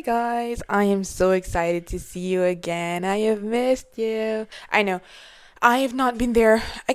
Hi guys, I am so excited to see you again. I have missed you. I know I have not been there. I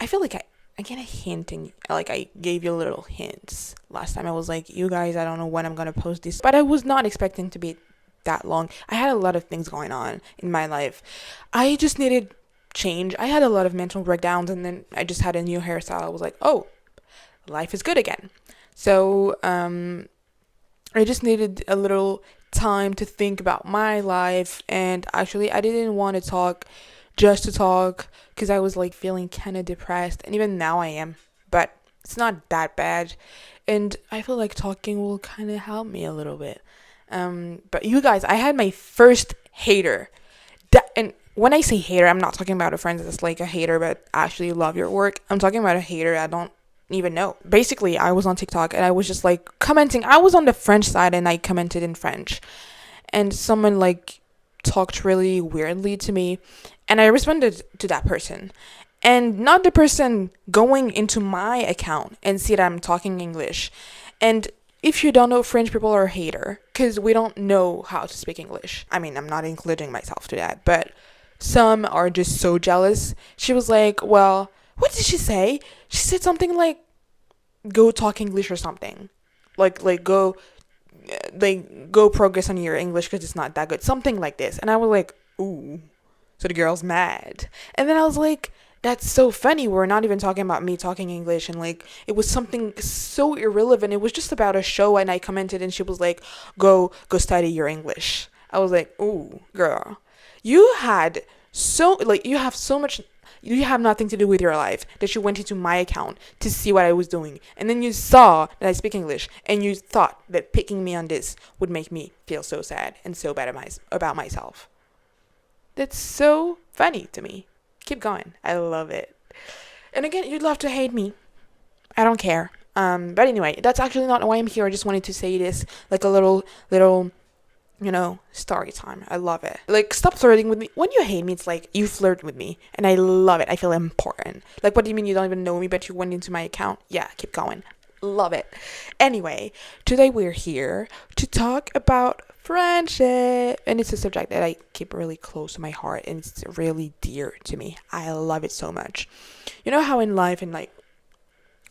feel like I kind of hinting, like I gave you little hints last time. I was like, you guys, I don't know when I'm gonna post this, but I was not expecting to be that long. I had a lot of things going on in my life. I just needed change. I had a lot of mental breakdowns, and then I just had a new hairstyle. I was like, oh, life is good again. So I just needed a little time to think about my life, and actually I didn't want to talk just to talk because I was like feeling kind of depressed, and even now I am, but it's not that bad, and I feel like talking will kind of help me a little bit. But you guys, I had my first hater. And when I say hater, I'm not talking about a friend that's like a hater but actually love your work. I'm talking about a hater I don't even know. Basically, I was on TikTok and I was just like commenting. I was on the French side and I commented in French. And someone like talked really weirdly to me, and I responded to that person. And not the person going into my account and see that I'm talking English. And if you don't know, French people are a hater because we don't know how to speak English. I mean, I'm not including myself to that, but some are just so jealous. She was like, well, what did she say? She said something like, go talk English or something. Like go progress on your English because it's not that good. Something like this. And I was like, ooh. So the girl's mad. And then I was like, that's so funny. We're not even talking about me talking English, and like it was something so irrelevant. It was just about a show, and I commented and she was like, go study your English. I was like, ooh, girl. You had you have so much, you have nothing to do with your life that you went into my account to see what I was doing. And then you saw that I speak English and you thought that picking me on this would make me feel so sad and so bad about myself. That's so funny to me. Keep going. I love it. And again, you'd love to hate me. I don't care. But anyway, that's actually not why I'm here. I just wanted to say this like a little story time. I love it. Like, stop flirting with me. When you hate me, it's like you flirt with me, and I love it. I feel important. Like, what do you mean you don't even know me, but you went into my account? Yeah, keep going. Love it. Anyway, today we're here to talk about friendship, and it's a subject that I keep really close to my heart, and it's really dear to me. I love it so much. You know how in life and like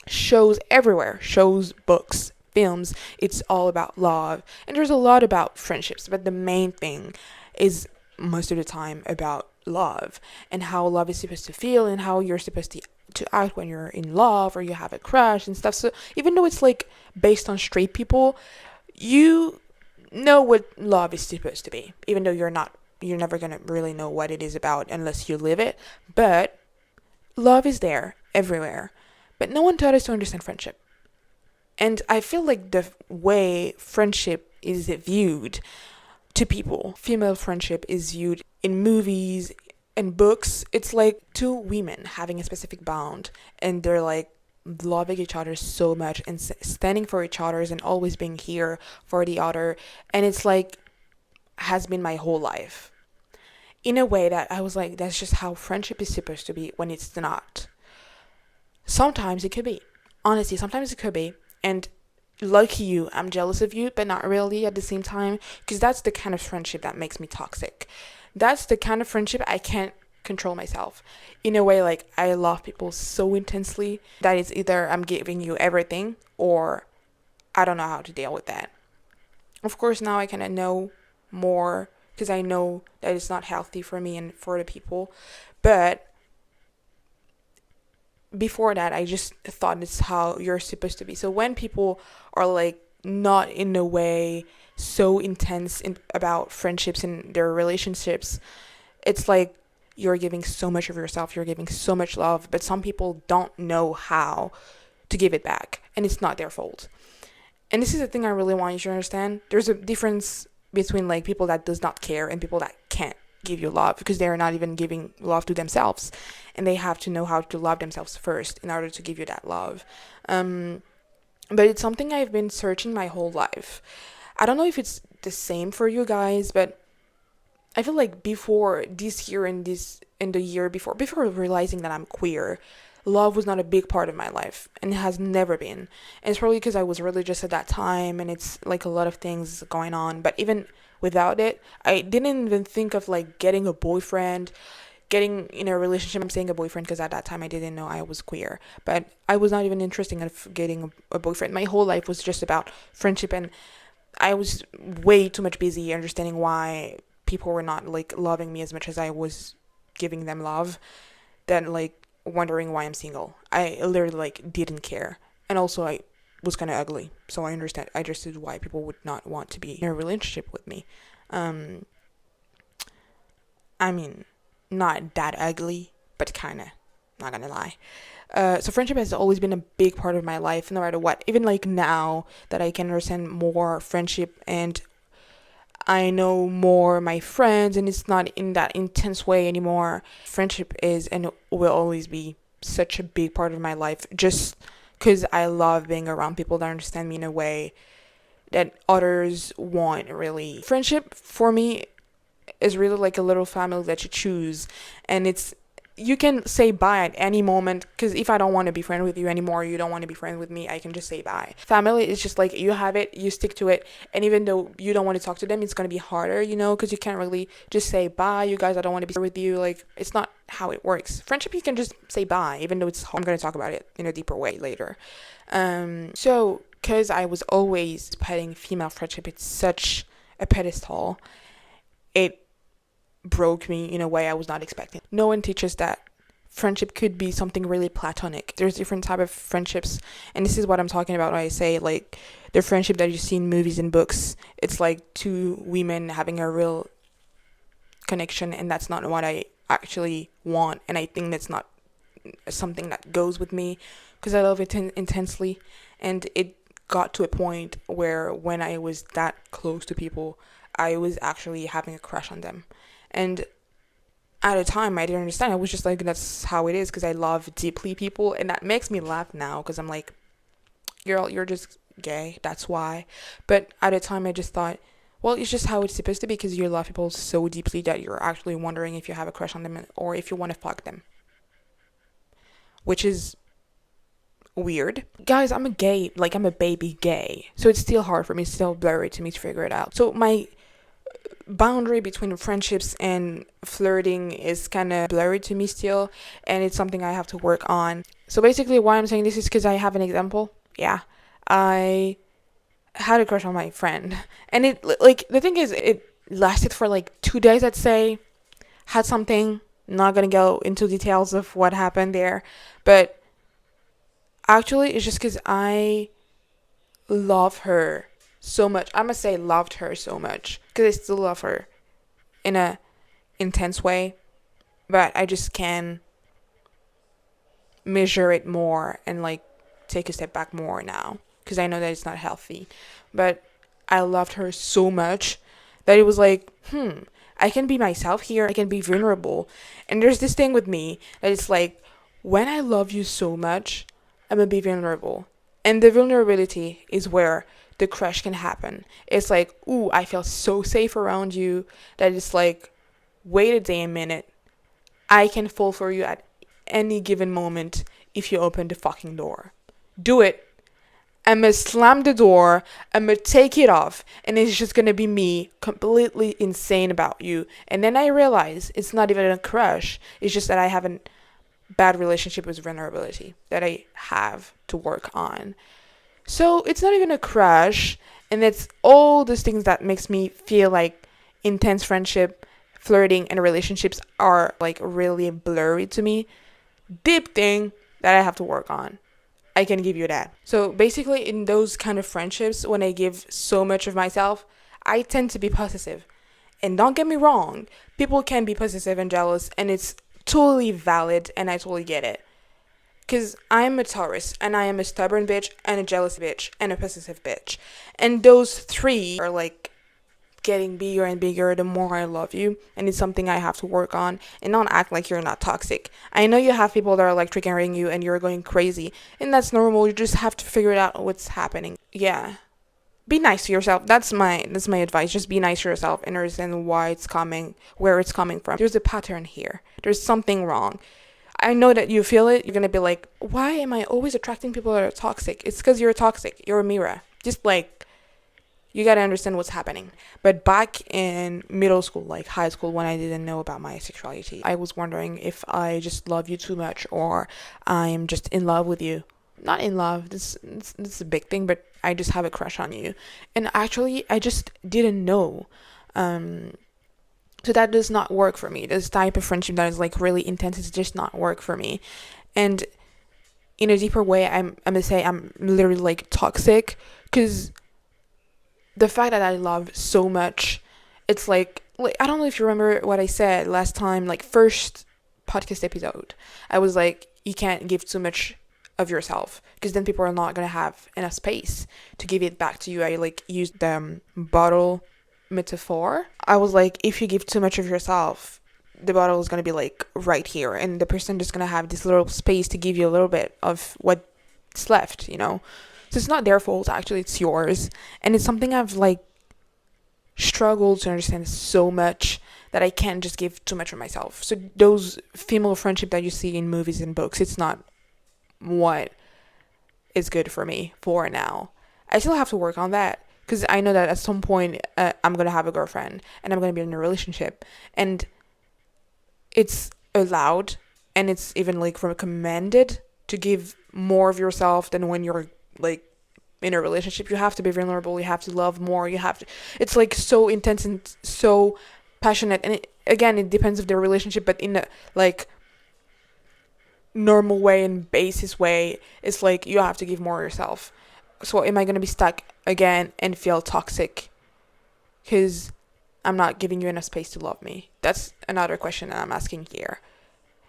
shows everywhere, shows, books, films, it's all about love. And there's a lot about friendships, but the main thing is most of the time about love and how love is supposed to feel and how you're supposed to act when you're in love or you have a crush and stuff. So even though it's like based on straight people, you know what love is supposed to be. Even though you're never going to really know what it is about unless you live it. But love is there everywhere. But no one taught us to understand friendship. And I feel like the way friendship is viewed to people, female friendship is viewed in movies and books. It's like two women having a specific bond, and they're like loving each other so much and standing for each other and always being here for the other. And it's like, has been my whole life. In a way that I was like, that's just how friendship is supposed to be when it's not. Sometimes it could be. Honestly, sometimes it could be. And lucky you, I'm jealous of you, but not really at the same time. Because that's the kind of friendship that makes me toxic. That's the kind of friendship I can't control myself. In a way, like, I love people so intensely that it's either I'm giving you everything or I don't know how to deal with that. Of course, now I kind of know more because I know that it's not healthy for me and for the people. But before that, I just thought it's how you're supposed to be. So when people are like not in a way so intense about friendships and their relationships, it's like you're giving so much of yourself, you're giving so much love, but some people don't know how to give it back, and it's not their fault. And this is the thing I really want you to understand. There's a difference between like people that does not care and people that can't give you love because they are not even giving love to themselves, and they have to know how to love themselves first in order to give you that love. But it's something I've been searching my whole life. I don't know if it's the same for you guys, but I feel like before this year and the year before realizing that I'm queer, love was not a big part of my life, and it has never been. And it's probably because I was religious at that time, and it's like a lot of things going on. But even without it, I didn't even think of like getting a boyfriend, getting in a relationship. I'm saying a boyfriend because at that time I didn't know I was queer, but I was not even interested in getting a boyfriend. My whole life was just about friendship, and I was way too much busy understanding why people were not like loving me as much as I was giving them love, than like wondering why I'm single. I literally like didn't care. And also I was kind of ugly, so I understood why people would not want to be in a relationship with me. um I mean, not that ugly, but kind of, not gonna lie. So friendship has always been a big part of my life, no matter what. Even like now that I can understand more friendship, and I know more my friends, and it's not in that intense way anymore. Friendship is and will always be such a big part of my life, just because I love being around people that understand me in a way that others won't really. Friendship for me is really like a little family that you choose, and it's, you can say bye at any moment, because if I don't want to be friends with you anymore, you don't want to be friends with me, I can just say bye. Family is just like, you have it, you stick to it, and even though you don't want to talk to them, it's going to be harder, because you can't really just say bye, you guys, I don't want to be with you. Like, it's not how it works. Friendship, you can just say bye, even though it's hard. I'm going to talk about it in a deeper way later. So because I was always putting female friendship, it's such a pedestal, it broke me in a way I was not expecting. No one teaches that friendship could be something really platonic. There's different type of friendships, and this is what I'm talking about when I say like the friendship that you see in movies and books. It's like two women having a real connection, and that's not what I actually want, and I think that's not something that goes with me, because I love it intensely, and it got to a point where when I was that close to people, I was actually having a crush on them. And at a time, I didn't understand. I was just like, that's how it is, because I love deeply people, and that makes me laugh now, because I'm like, you're just gay, that's why. But at a time, I just thought, well, it's just how it's supposed to be, because you love people so deeply that you're actually wondering if you have a crush on them or if you want to fuck them, which is weird. Guys, I'm a gay, like I'm a baby gay, so it's still hard for me, it's still blurry to me to figure it out. So my boundary between friendships and flirting is kind of blurry to me still, and it's something I have to work on. So basically why I'm saying this is because I have an example. Yeah, I had a crush on my friend, and it, like, the thing is, it lasted for like 2 days, I'd say. Had something, not gonna go into details of what happened there, but actually it's just because I love her so much. I must say loved her so much, because I still love her in a intense way, but I just can measure it more and like take a step back more now, because I know that it's not healthy. But I loved her so much that it was like, I can be myself here, I can be vulnerable. And there's this thing with me that it's like, when I love you so much, I'm gonna be vulnerable. And the vulnerability is where the crush can happen. It's like, ooh, I feel so safe around you that it's like, wait a day, a minute. I can fall for you at any given moment if you open the fucking door. Do it. I'm gonna slam the door, I'm gonna take it off, and it's just gonna be me completely insane about you. And then I realize it's not even a crush, it's just that I have a bad relationship with vulnerability that I have to work on. So it's not even a crush, and it's all those things that makes me feel like intense friendship, flirting, and relationships are like really blurry to me. Deep thing that I have to work on. I can give you that. So basically, in those kind of friendships, when I give so much of myself, I tend to be possessive. And don't get me wrong, people can be possessive and jealous, and it's totally valid, and I totally get it. Because I'm a Taurus, and I am a stubborn bitch, and a jealous bitch, and a possessive bitch. And those three are like getting bigger and bigger the more I love you, and it's something I have to work on, and not act like you're not toxic. I know you have people that are like triggering you and you're going crazy, and that's normal. You just have to figure it out what's happening. Yeah, be nice to yourself. That's my advice. Just be nice to yourself and understand why it's coming, where it's coming from. There's a pattern here, there's something wrong. I know that you feel it. You're gonna be like, why am I always attracting people that are toxic? It's because you're toxic. You're a mirror. Just like, you gotta understand what's happening. But back in middle school, like high school, when I didn't know about my sexuality, I was wondering if I just love you too much or I'm just in love with you. Not in love, this is a big thing, but I just have a crush on you. And actually, I just didn't know. Um, so that does not work for me. This type of friendship that is like really intense is just not work for me. And in a deeper way, I'm gonna say I'm literally like toxic because the fact that I love so much, it's like I don't know if you remember what I said last time, like first podcast episode. I was like, you can't give too much of yourself because then people are not gonna have enough space to give it back to you. I like used the bottle metaphor. I was like, if you give too much of yourself, the bottle is gonna be like right here, and the person just gonna have this little space to give you a little bit of what's left, you know. So it's not their fault, actually, it's yours. And it's something I've like struggled to understand so much that I can't just give too much of myself. So those female friendship that you see in movies and books, it's not what is good for me for now. I still have to work on that because I know that at some point I'm gonna have a girlfriend and I'm gonna be in a relationship, and it's allowed and it's even like recommended to give more of yourself than when you're like in a relationship. You have to be vulnerable, you have to love more, you have to, it's like so intense and so passionate. And again, it depends of the relationship, but in a like normal way and basis way, it's like you have to give more of yourself. So am I going to be stuck again and feel toxic because I'm not giving you enough space to love me? That's another question that I'm asking here,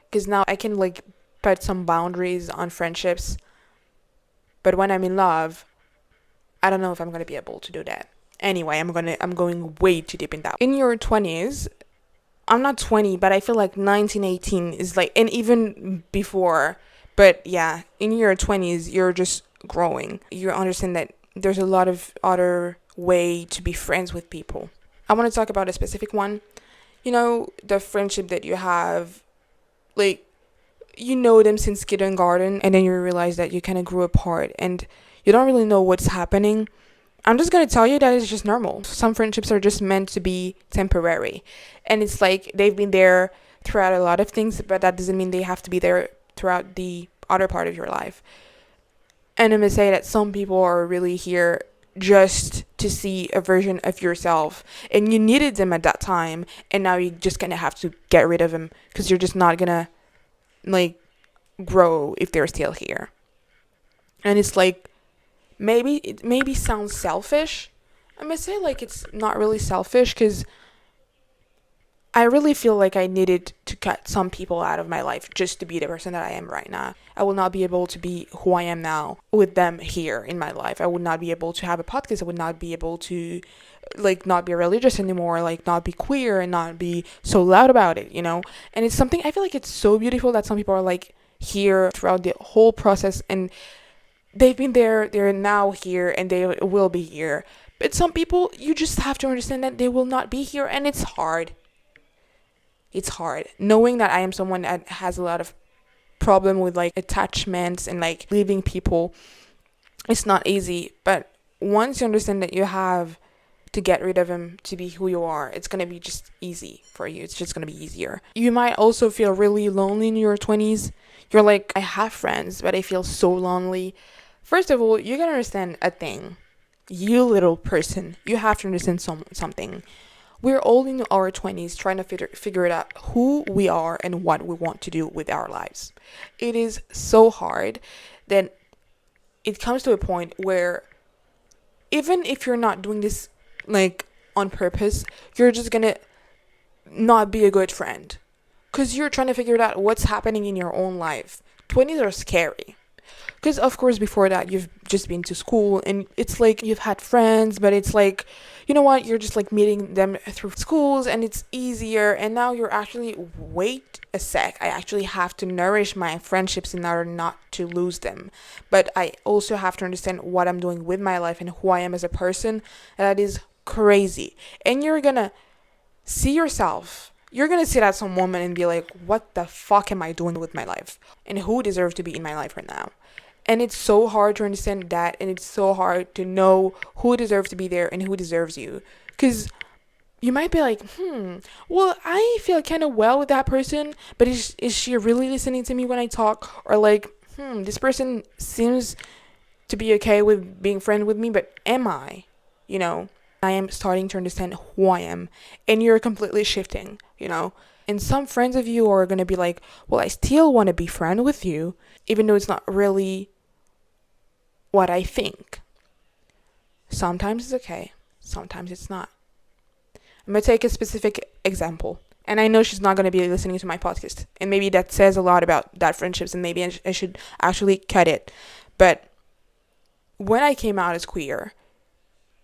because now I can like put some boundaries on friendships, but when I'm in love, I don't know if I'm going to be able to do that. Anyway, I'm going way too deep in that. In your 20s, I'm not 20, but I feel like 19, 18 is like, and even before, but yeah, in your 20s, you're just growing. You understand that there's a lot of other way to be friends with people. I want to talk about a specific one. You know, the friendship that you have, like, you know them since kindergarten, and then you realize that you kind of grew apart and you don't really know what's happening. I'm just going to tell you that it's just normal. Some friendships are just meant to be temporary. And it's like they've been there throughout a lot of things, but that doesn't mean they have to be there throughout the other part of your life. And I'm going to say that some people are really here just to see a version of yourself. And you needed them at that time. And now you're just going to have to get rid of them because you're just not going to like grow if they're still here. And it's like, maybe it maybe sounds selfish. I'm gonna say like it's not really selfish because I really feel like I needed to cut some people out of my life just to be the person that I am right now. I will not be able to be who I am now with them here in my life. I would not be able to have a podcast. I would not be able to like not be religious anymore, like not be queer and not be so loud about it, you know? And it's something I feel like it's so beautiful that some people are like here throughout the whole process, and they've been there, they're now here, and they will be here. But some people, you just have to understand that they will not be here, and it's hard. It's hard. Knowing that I am someone that has a lot of problem with like attachments and like leaving people, it's not easy. But once you understand that you have to get rid of them to be who you are, it's gonna be just easy for you. It's just gonna be easier. You might also feel really lonely in your 20s. You're like, I have friends, but I feel so lonely. First of all, you gotta understand a thing. You little person, you have to understand something. We're all in our 20s trying to figure it out who we are and what we want to do with our lives. It is so hard that it comes to a point where even if you're not doing this like on purpose, you're just gonna not be a good friend because you're trying to figure out what's happening in your own life. 20s are scary. Because, of course, before that, you've just been to school and it's like you've had friends, but it's like, you know what, you're just like meeting them through schools and it's easier. And now you're actually, wait a sec, I actually have to nourish my friendships in order not to lose them. But I also have to understand what I'm doing with my life and who I am as a person. That is crazy. And you're gonna see yourself you're gonna sit at some moment and be like, what the fuck am I doing with my life? And who deserves to be in my life right now? And it's so hard to understand that, and it's so hard to know who deserves to be there and who deserves you. Because you might be like, well, I feel kind of well with that person, but is she really listening to me when I talk? Or like, this person seems to be okay with being friend with me, but am I? You know, I am starting to understand who I am, and you're completely shifting, you know. And some friends of you are going to be like, well, I still want to be friend with you, even though it's not really what I think. Sometimes it's okay, sometimes it's not. I'm going to take a specific example. And I know she's not going to be listening to my podcast. And maybe that says a lot about that friendships, and maybe I should actually cut it. But when I came out as queer,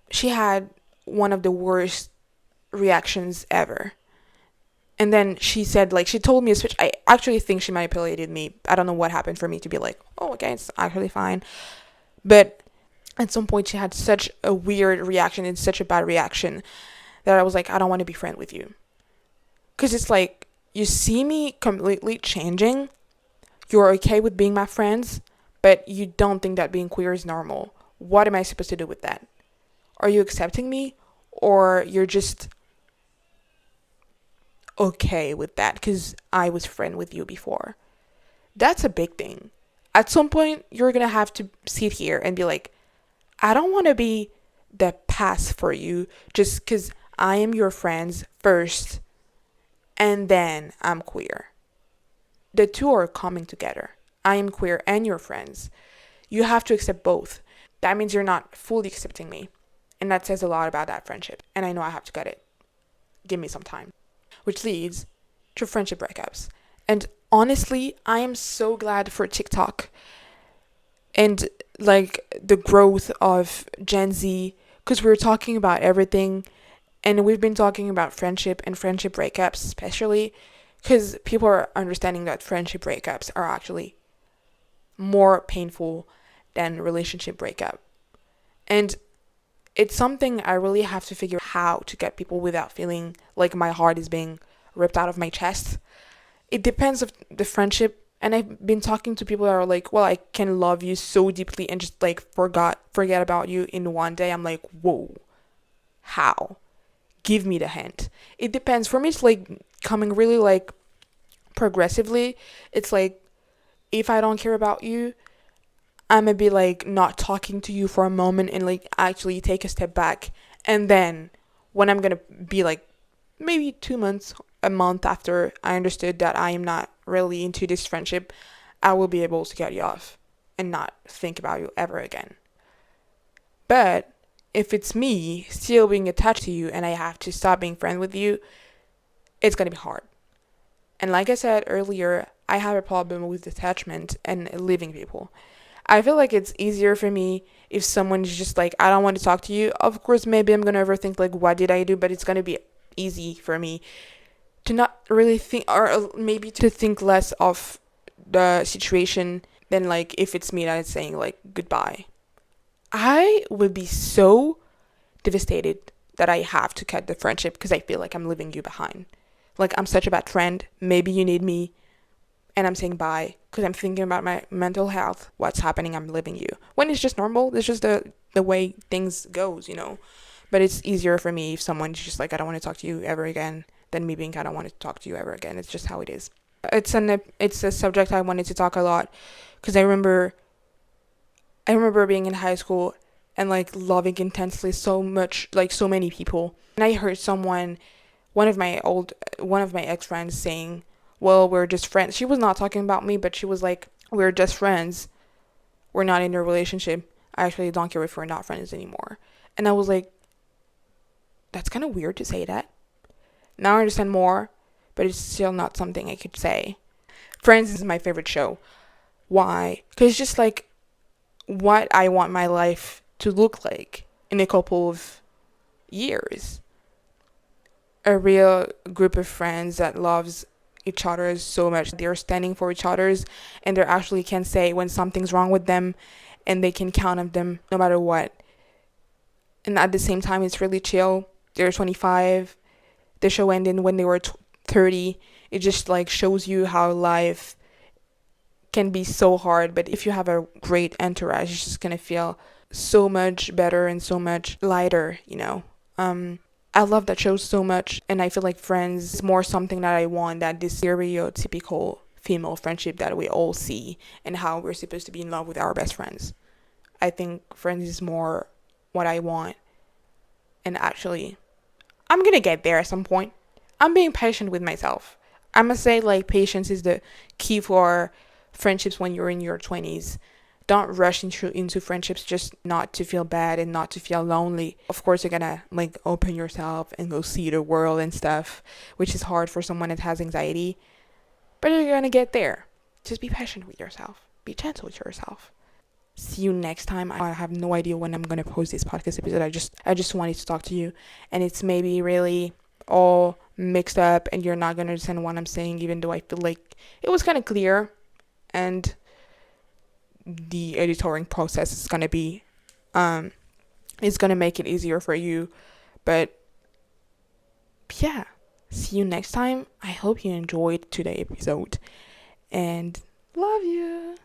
she had one of the worst reactions ever. And then she said, like, she told me a speech. I actually think she manipulated me. I don't know what happened for me to be like, oh, okay, it's actually fine. But at some point, she had such a weird reaction and such a bad reaction that I was like, I don't want to be friends with you. Because it's like, you see me completely changing. You're okay with being my friends, but you don't think that being queer is normal. What am I supposed to do with that? Are you accepting me? Or you're just okay with that because I was friend with you before? That's a big thing. At some point, you're going to have to sit here and be like, I don't want to be the pass for you just because I am your friends first and then I'm queer. The two are coming together. I am queer and your friends. You have to accept both. That means you're not fully accepting me. And that says a lot about that friendship. And I know I have to cut it. Give me some time. Which leads to friendship breakups. And honestly, I am so glad for TikTok and like the growth of Gen Z, because we're talking about everything, and we've been talking about friendship and friendship breakups, especially because people are understanding that friendship breakups are actually more painful than relationship breakup. And it's something I really have to figure out how to get people without feeling like my heart is being ripped out of my chest. It depends of the friendship, and I've been talking to people that are like, well, I can love you so deeply and just like forget about you in one day. I'm like, whoa, how? Give me the hint. It depends. For me, it's like coming really like progressively. It's like, if I don't care about you, I'm gonna be like not talking to you for a moment and like actually take a step back. And then when I'm gonna be like maybe 2 months, a month after I understood that I am not really into this friendship, I will be able to get you off and not think about you ever again. But if it's me still being attached to you and I have to stop being friends with you, it's gonna be hard. And like I said earlier, I have a problem with detachment and leaving people. I feel like it's easier for me if someone's just like, I don't want to talk to you. Of course, maybe I'm going to overthink, like, what did I do? But it's going to be easy for me to not really think, or maybe to think less of the situation than, like, if it's me that is saying, like, goodbye. I would be so devastated that I have to cut the friendship because I feel like I'm leaving you behind. Like, I'm such a bad friend. Maybe you need me. And I'm saying bye because I'm thinking about my mental health. What's happening? I'm leaving you. When it's just normal, it's just the way things goes, you know. But it's easier for me if someone's just like, I don't want to talk to you ever again, than me being, I don't want to talk to you ever again. It's just how it is. It's a subject I wanted to talk a lot because I remember being in high school and like loving intensely so much, like so many people. And I heard one of my ex friends saying, well, we're just friends. She was not talking about me, but she was like, we're just friends. We're not in a relationship. I actually don't care if we're not friends anymore. And I was like, that's kind of weird to say that. Now I understand more, but it's still not something I could say. Friends is my favorite show. Why? Because it's just like what I want my life to look like in a couple of years. A real group of friends that loves each other so much. They're standing for each other's, and they actually can say when something's wrong with them, and they can count on them no matter what. And at the same time, it's really chill. They're 25. The show ended when they were 30, it just like shows you how life can be so hard, but if you have a great entourage, it's just gonna feel so much better and so much lighter. Um, I love that show so much, and I feel like Friends is more something that I want than this stereotypical female friendship that we all see and how we're supposed to be in love with our best friends. I think Friends is more what I want, and actually, I'm gonna get there at some point. I'm being patient with myself. I must say, like, patience is the key for friendships when you're in your 20s. Don't rush into friendships just not to feel bad and not to feel lonely. Of course, you're gonna like open yourself and go see the world and stuff, which is hard for someone that has anxiety. But you're gonna get there. Just be patient with yourself. Be gentle with yourself. See you next time. I have no idea when I'm gonna post this podcast episode. I just wanted to talk to you, and it's maybe really all mixed up, and you're not gonna understand what I'm saying, even though I feel like it was kind of clear, and the editoring process is gonna be, it's gonna make it easier for you. But yeah, see you next time. I hope you enjoyed today's episode, and love you.